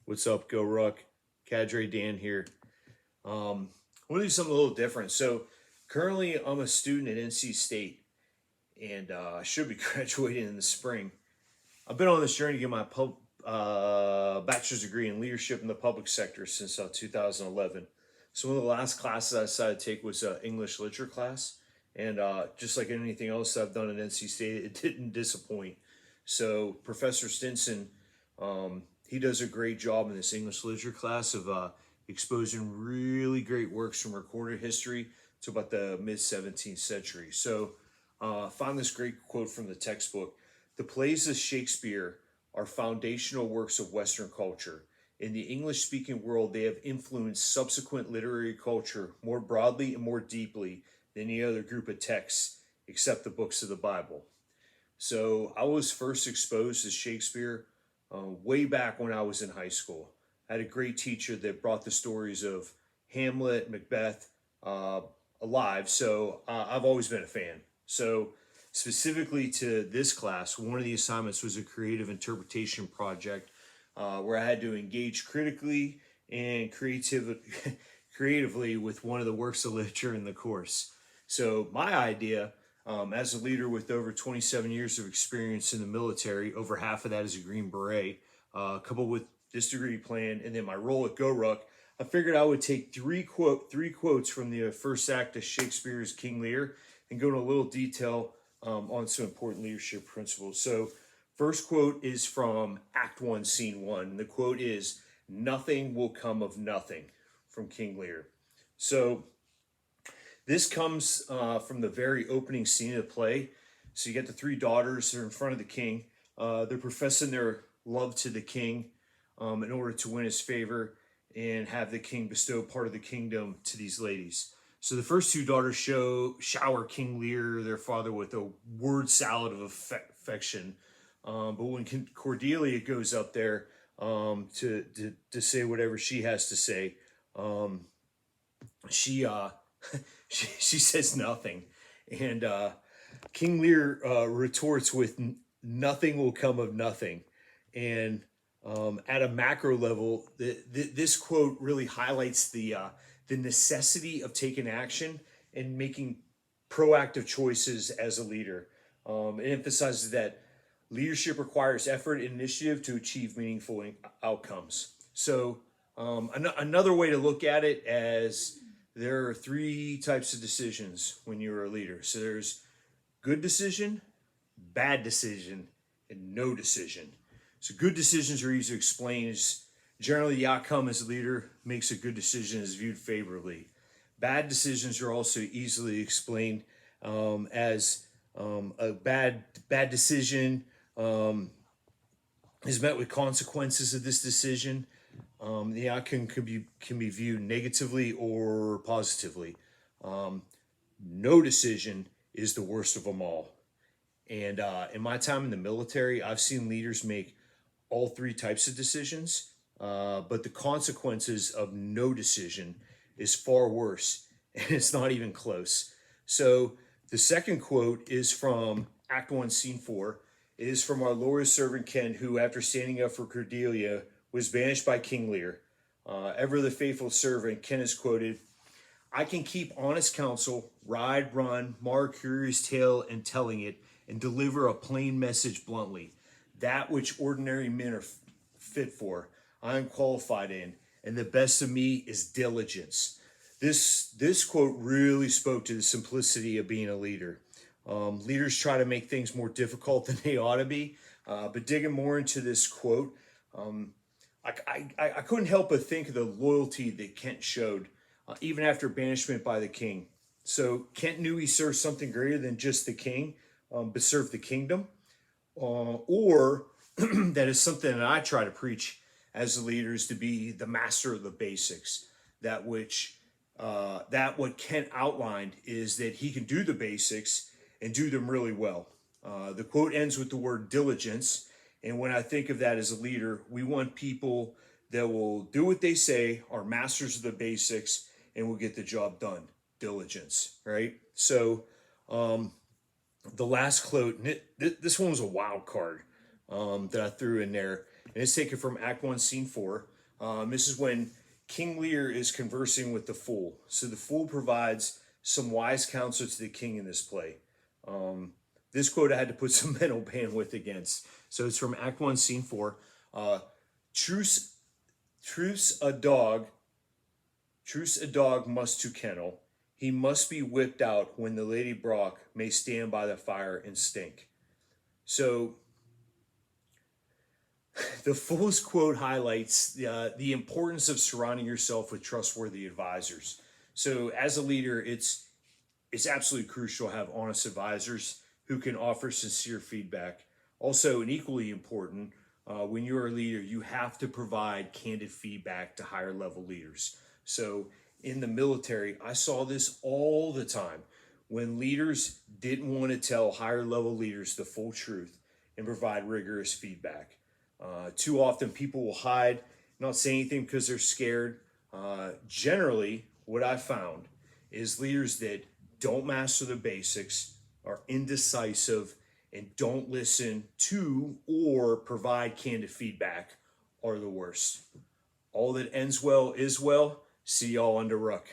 What's up, Go Ruck? Cadre Dan here. I want to do something a little different. So, currently, I'm a student at NC State, and I should be graduating in the spring. I've been on this journey to get my bachelor's degree in leadership in the public sector since 2011. So, one of the last classes I decided to take was English literature class, and just like anything else I've done at NC State, it didn't disappoint. So, Professor Stinson, he does a great job in this English literature class of exposing really great works from recorded history to about the mid 17th century. So, I found this great quote from the textbook. The plays of Shakespeare are foundational works of Western culture. In the English speaking world, they have influenced subsequent literary culture more broadly and more deeply than any other group of texts except the books of the Bible. So I was first exposed to Shakespeare way back when I was in high school. I had a great teacher that brought the stories of Hamlet, Macbeth uh, alive. So I've always been a fan. So specifically to this class, one of the assignments was a creative interpretation project where I had to engage critically and creatively with one of the works of literature in the course. So my idea, as a leader with over 27 years of experience in the military, over half of that is a Green Beret, coupled with this degree plan, and then my role at GoRuck, I figured I would take three quotes from the first act of Shakespeare's King Lear and go into a little detail on some important leadership principles. So, first quote is from Act 1, Scene 1. And the quote is, "Nothing will come of nothing," from King Lear. So, this comes from the very opening scene of the play. So, you get the three daughters, they're in front of the king. They're professing their love to the king in order to win his favor and have the king bestow part of the kingdom to these ladies. So the first two daughters shower King Lear, their father, with a word salad of affection. But when Cordelia goes up there to say whatever she has to say, she she says nothing, and King Lear retorts with, "Nothing will come of nothing," and at a macro level, this quote really highlights the necessity of taking action and making proactive choices as a leader. It emphasizes that leadership requires effort and initiative to achieve meaningful outcomes. So, another way to look at it as there are three types of decisions when you're a leader. So there's good decision, bad decision, and no decision. So good decisions are easy to explain. Is generally the outcome as a leader makes a good decision is viewed favorably. Bad decisions are also easily explained as a bad decision is met with consequences of this decision. The outcome can be viewed negatively or positively. No decision is the worst of them all. And in my time in the military, I've seen leaders make all three types of decisions, but the consequences of no decision is far worse, and it's not even close. So the second quote is from Act 1, Scene 4. It is from our Lord's servant Ken, who, after standing up for Cordelia, was banished by King Lear. Ever the faithful servant, Ken is quoted, "I can keep honest counsel, ride, run, mar a curious tale and telling it, and deliver a plain message bluntly. That which ordinary men are fit for, I am qualified in, and the best of me is diligence." This quote really spoke to the simplicity of being a leader. Leaders try to make things more difficult than they ought to be, but digging more into this quote, I couldn't help but think of the loyalty that Kent showed, even after banishment by the king. So Kent knew he served something greater than just the king, but served the kingdom. Or that is something that I try to preach as a leader, is to be the master of the basics. That what Kent outlined is that he can do the basics and do them really well. The quote ends with the word diligence. And when I think of that as a leader, we want people that will do what they say, are masters of the basics, and will get the job done. Diligence, right? So the last quote, this one was a wild card that I threw in there, and it's taken from Act 1, Scene 4. This is when King Lear is conversing with the fool. So the fool provides some wise counsel to the king in this play. This quote I had to put some mental bandwidth against. So it's from Act 1, Scene 4. Truce a dog must to kennel. He must be whipped out when the Lady Brock may stand by the fire and stink. So the Fool's quote highlights the importance of surrounding yourself with trustworthy advisors. So as a leader, it's absolutely crucial to have honest advisors who can offer sincere feedback. Also, and equally important, when you're a leader, you have to provide candid feedback to higher level leaders. So in the military, I saw this all the time when leaders didn't want to tell higher level leaders the full truth and provide rigorous feedback. Too often people will hide, not say anything because they're scared. Generally, what I found is leaders that don't master the basics, are indecisive, and don't listen to or provide candid feedback are the worst. All that ends well is well. See y'all under Ruck.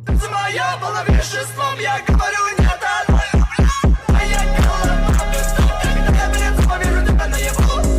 Ты моя была веществом, я говорю нет.